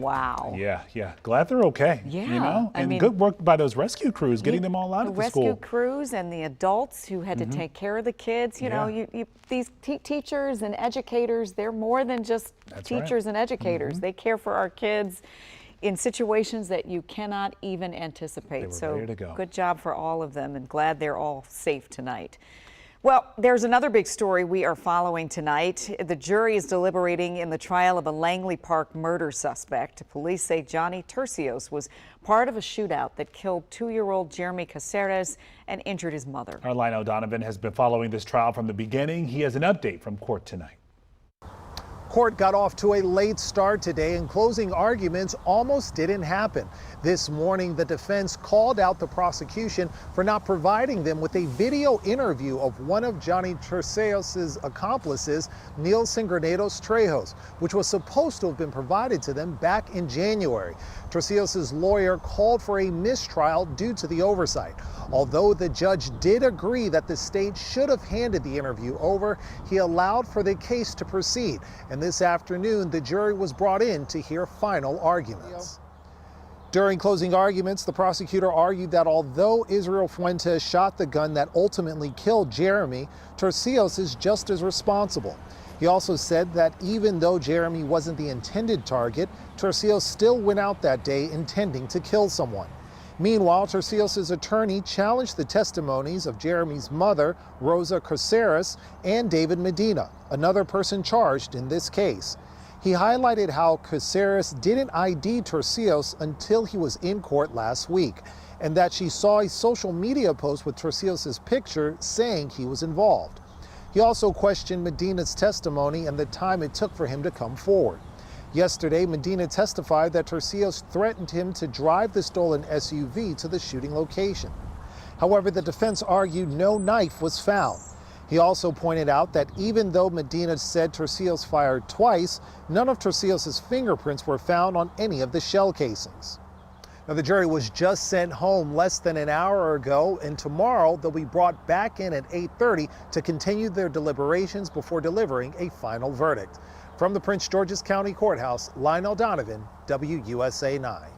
Wow. Yeah. Glad they're okay. Yeah. You know, I and mean, good work by those rescue crews getting them all out of the school. The rescue crews and the adults who had to take care of the kids. You know, these teachers and educators, they're more than just teachers and educators. They care for our kids in situations that you cannot even anticipate. They were so ready to go. Good job for all of them, and glad they're all safe tonight. Well, there's another big story we are following tonight. The jury is deliberating in the trial of a Langley Park murder suspect. Police say Johnny Tercios was part of a shootout that killed 2-year-old Jeremy Poou-Caceres and injured his mother. Our Lionel Donovan has been following this trial from the beginning. He has an update from court tonight. Court got off to a late start today, and closing arguments almost didn't happen. This morning, the defense called out the prosecution for not providing them with a video interview of one of Johnny Tercios' accomplices, Nilson Granados Trejos, which was supposed to have been provided to them back in January. Tercios' lawyer called for a mistrial due to the oversight. Although the judge did agree that the state should have handed the interview over, he allowed for the case to proceed. And this afternoon, the jury was brought in to hear final arguments. During closing arguments, the prosecutor argued that although Israel Fuentes shot the gun that ultimately killed Jeremy, Tercios is just as responsible. He also said that even though Jeremy wasn't the intended target, Tercios still went out that day intending to kill someone. Meanwhile, Tercios' attorney challenged the testimonies of Jeremy's mother, Rosa Caceres, and David Medina, another person charged in this case. He highlighted how Caceres didn't ID Tercios until he was in court last week, and that she saw a social media post with Tercios' picture saying he was involved. He also questioned Medina's testimony and the time it took for him to come forward. Yesterday, Medina testified that Tercios threatened him to drive the stolen SUV to the shooting location. However, the defense argued no knife was found. He also pointed out that even though Medina said Tercios fired twice, none of Tercios' fingerprints were found on any of the shell casings. Now, the jury was just sent home less than an hour ago, and tomorrow they'll be brought back in at 8:30 to continue their deliberations before delivering a final verdict. From the Prince George's County Courthouse, Lionel Donovan, WUSA 9.